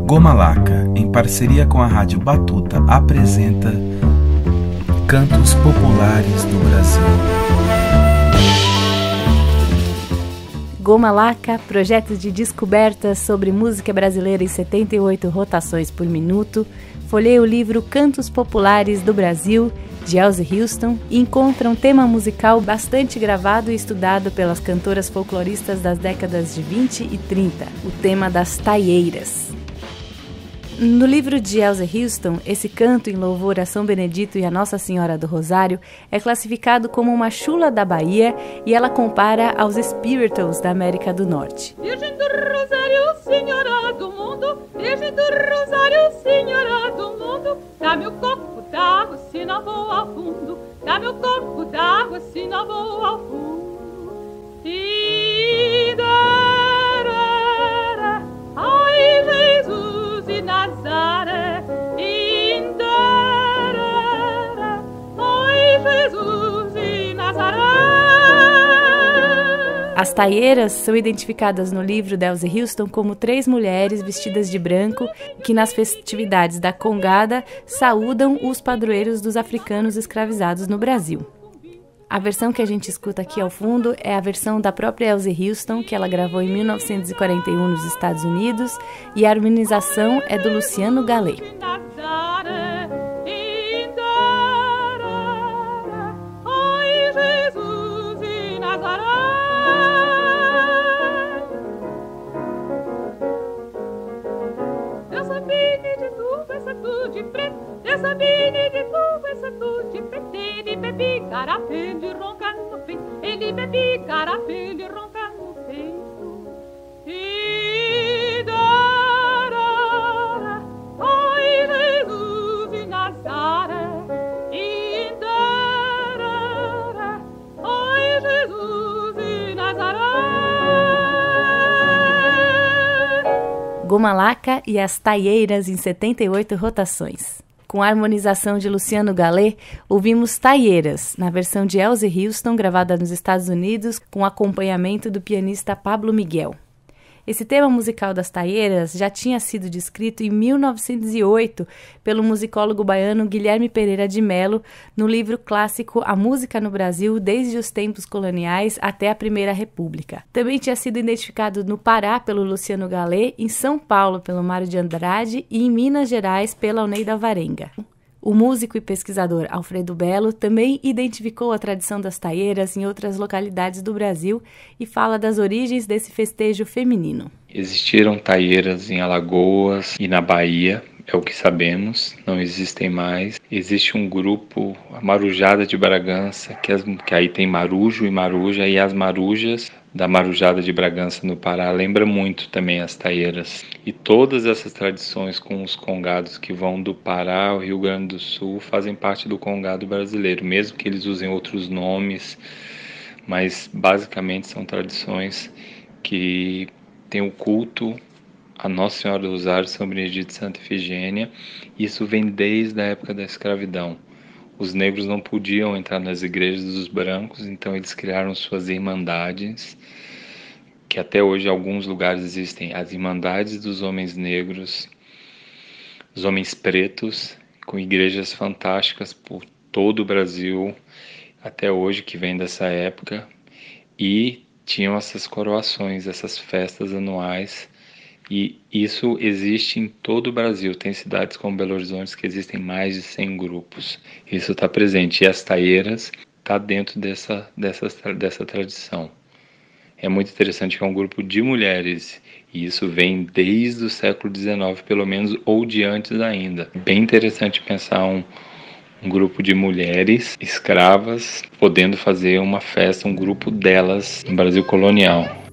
Gomalaca, em parceria com a Rádio Batuta, apresenta Cantos Populares do Brasil. Gomalaca, projeto de descoberta sobre música brasileira em 78 rotações por minuto, folheia o livro Cantos Populares do Brasil, de Elze Houston, e encontra um tema musical bastante gravado e estudado pelas cantoras folcloristas das décadas de 20 e 30, o tema das taieiras. No livro de Elze Houston, esse canto em louvor a São Benedito e a Nossa Senhora do Rosário é classificado como uma chula da Bahia e ela compara aos spirituals da América do Norte. Virgem do Rosário, Senhora do Mundo, Virgem do Rosário, Senhora do Mundo, dá-me o copo d'água, se não vou ao fundo, dá-me o copo d'água, se não vou ao fundo. E dará, ai Jesus de Nazaré, Indará, ai Jesus de Nazaré. As taieiras são identificadas no livro de Elze Houston como 3 mulheres vestidas de branco que nas festividades da Congada saúdam os padroeiros dos africanos escravizados no Brasil. A versão que a gente escuta aqui ao fundo é a versão da própria Elze Houston, que ela gravou em 1941 nos Estados Unidos, e a harmonização é do Luciano Gallet. Essa bine de tudo, essa tudo de preto, ele bebe carapé de ronca no peito, ele bebe carapé de ronca no peito. E dará, ai Jesus de Nazaré, e dará, ai Jesus de Nazaré. Gomalaca e as taieiras em 78 rotações. Com a harmonização de Luciano Gallet, ouvimos Taieiras, na versão de Elze Houston, gravada nos Estados Unidos, com acompanhamento do pianista Pablo Miguel. Esse tema musical das taieiras já tinha sido descrito em 1908 pelo musicólogo baiano Guilherme Pereira de Mello, no livro clássico A Música no Brasil desde os tempos coloniais até a Primeira República. Também tinha sido identificado no Pará pelo Luciano Gallet, em São Paulo pelo Mário de Andrade e em Minas Gerais pela Alneida Alvarenga. O músico e pesquisador Alfredo Belo também identificou a tradição das taieiras em outras localidades do Brasil e fala das origens desse festejo feminino. Existiram taieiras em Alagoas e na Bahia, é o que sabemos, não existem mais. Existe um grupo, a Marujada de Bragança, que aí tem marujo e maruja, e as marujas da Marujada de Bragança no Pará lembra muito também as taieiras. E todas essas tradições com os congados que vão do Pará ao Rio Grande do Sul fazem parte do congado brasileiro, mesmo que eles usem outros nomes, mas basicamente são tradições que têm o culto a Nossa Senhora do Rosário, São Benedito e Santa Efigênia. Isso vem desde a época da escravidão. Os negros não podiam entrar nas igrejas dos brancos, então eles criaram suas irmandades, que até hoje em alguns lugares existem, as irmandades dos homens negros, os homens pretos, com igrejas fantásticas por todo o Brasil, até hoje, que vem dessa época, e tinham essas coroações, essas festas anuais, e isso existe em todo o Brasil. Tem cidades como Belo Horizonte que existem mais de 100 grupos. Isso está presente. E as taieiras está dentro dessa tradição. É muito interessante que é um grupo de mulheres. E isso vem desde o século XIX, pelo menos, ou de antes ainda. Bem interessante pensar um grupo de mulheres escravas podendo fazer uma festa, um grupo delas no Brasil colonial.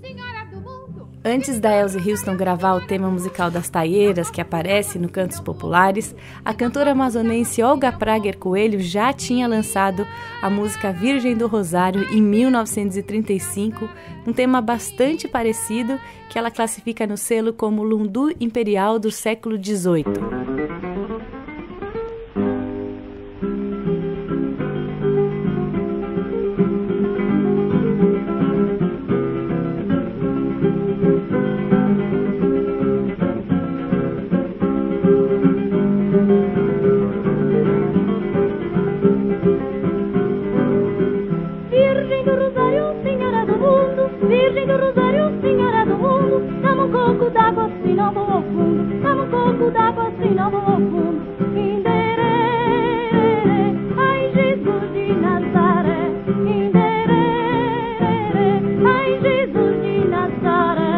Antes da Elze Houston gravar o tema musical das taieiras, que aparece no Cantos Populares, a cantora amazonense Olga Prager Coelho já tinha lançado a música Virgem do Rosário em 1935, um tema bastante parecido que ela classifica no selo como Lundu Imperial do século XVIII. coco d'água, assim não vou ao fundo. Ai, Jesus de Nazaré. Ai, Jesus de Nazaré.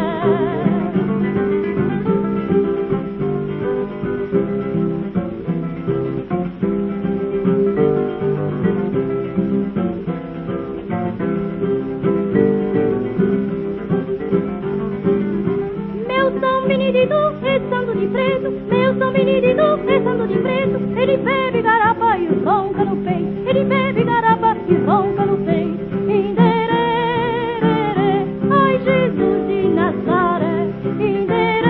Rezando de preto, meu São Benedito, rezando de preto, ele bebe garapa e ronca no peito, ele bebe garapa e ronca no peito. Indererê, ai Jesus de Nazaré. Indererê,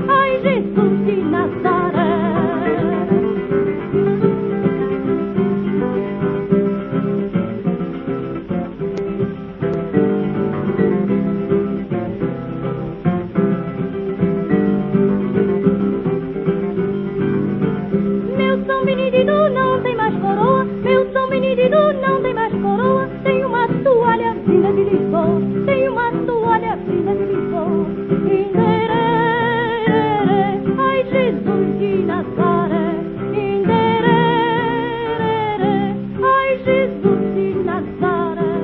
ai Jesus de Nazaré. Não tem mais coroa, meu São Benedito não tem mais coroa. Tem uma toalha vinda de Lisboa, tem uma toalha vinda de Lisboa. Indererê, ai Jesus de Nazaré. Indererê, ai Jesus de Nazaré.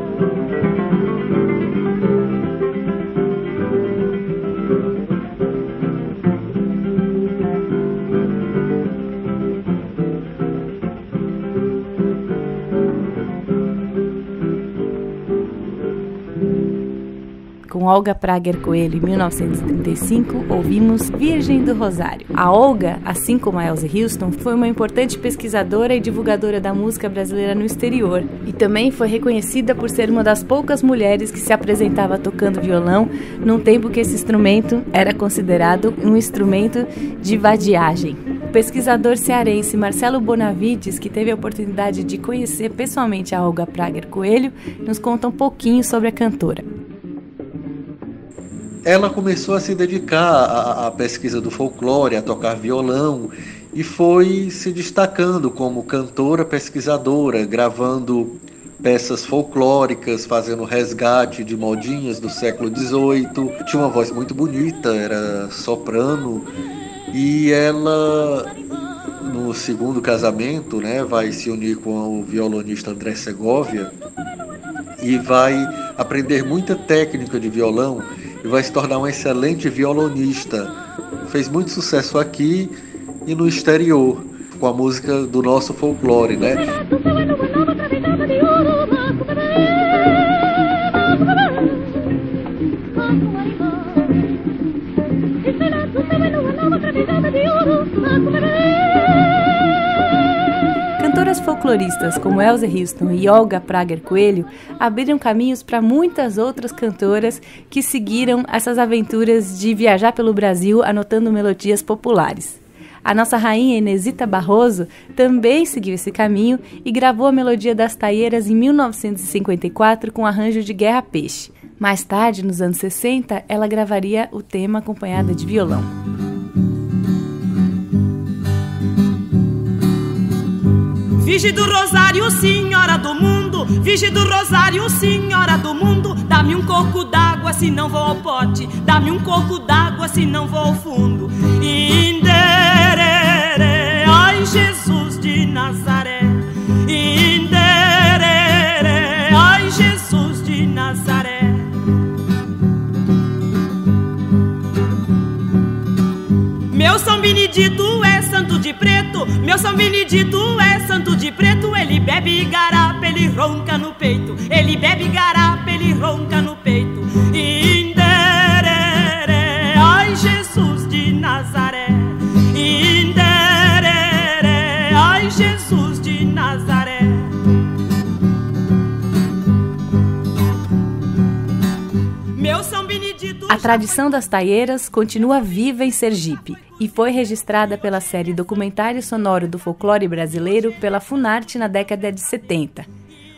Com Olga Prager Coelho, em 1935, ouvimos Virgem do Rosário. A Olga, assim como a Elze Houston, foi uma importante pesquisadora e divulgadora da música brasileira no exterior, e também foi reconhecida por ser uma das poucas mulheres que se apresentava tocando violão num tempo que esse instrumento era considerado um instrumento de vadiagem. O pesquisador cearense Marcelo Bonavides, que teve a oportunidade de conhecer pessoalmente a Olga Prager Coelho, nos conta um pouquinho sobre a cantora. Ela começou a se dedicar à pesquisa do folclore, a tocar violão, e foi se destacando como cantora pesquisadora, gravando peças folclóricas, fazendo resgate de modinhas do século XVIII. Tinha uma voz muito bonita, era soprano, e ela, no segundo casamento, né, vai se unir com o violonista André Segovia e vai aprender muita técnica de violão e vai se tornar um excelente violonista. Fez muito sucesso aqui e no exterior, com a música do nosso folclore, né? Cantoras folcloristas como Elze Houston e Olga Prager Coelho abriram caminhos para muitas outras cantoras que seguiram essas aventuras de viajar pelo Brasil anotando melodias populares. A nossa rainha Inesita Barroso também seguiu esse caminho e gravou a melodia das Taieiras em 1954 com arranjo de Guerra Peixe. Mais tarde, nos anos 60, ela gravaria o tema acompanhada de violão. Virgem do Rosário, senhora do mundo, Virgem do Rosário, senhora do mundo, dá-me um coco d'água, se não vou ao pote, dá-me um coco d'água, se não vou ao fundo. Indererê, ai Jesus de Nazaré. Indererê, ai Jesus de Nazaré. Meu São Benedito é santo de preto, meu São Benedito é santo de preto. Ele bebe garapa, ele ronca no peito, ele bebe garapa, ele ronca no peito. Indererê, ai Jesus de Nazaré. Indererê, ai Jesus de Nazaré. Meu São Benedito. A tradição das taieiras continua viva em Sergipe e foi registrada pela série Documentário Sonoro do Folclore Brasileiro pela Funarte na década de 70.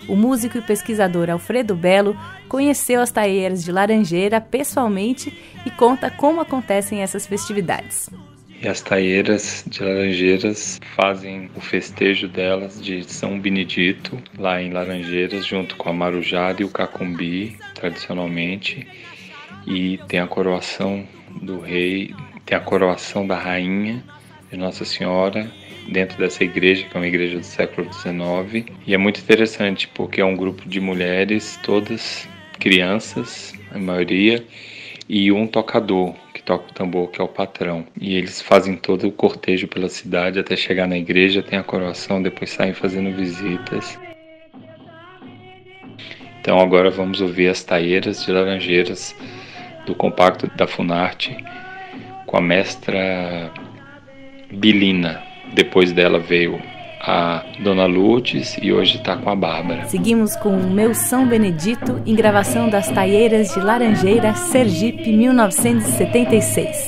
O músico e pesquisador Alfredo Belo conheceu as taieiras de Laranjeira pessoalmente e conta como acontecem essas festividades. E as taieiras de Laranjeiras fazem o festejo delas de São Benedito, lá em Laranjeiras, junto com a marujada e o cacumbi, tradicionalmente. E tem a coroação do rei tem a coroação da rainha de Nossa Senhora dentro dessa igreja, que é uma igreja do século XIX. E é muito interessante porque é um grupo de mulheres, todas crianças, a maioria, e um tocador que toca o tambor, que é o patrão. E eles fazem todo o cortejo pela cidade até chegar na igreja, tem a coroação, depois saem fazendo visitas. Então agora vamos ouvir as Taieiras de Laranjeiras do compacto da Funarte com a mestra Bilina. Depois dela veio a Dona Lourdes e hoje está com a Bárbara. Seguimos com Meu São Benedito, em gravação das Taieiras de Laranjeira, Sergipe, 1976.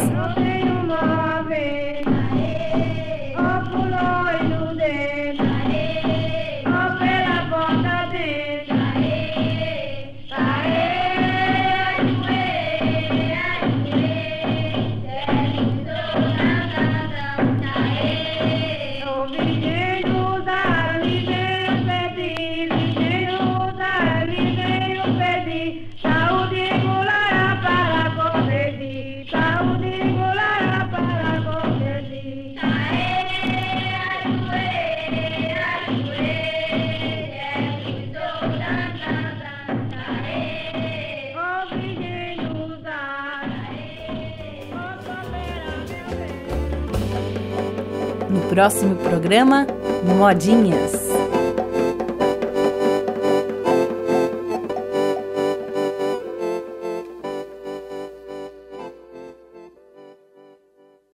No próximo programa, modinhas.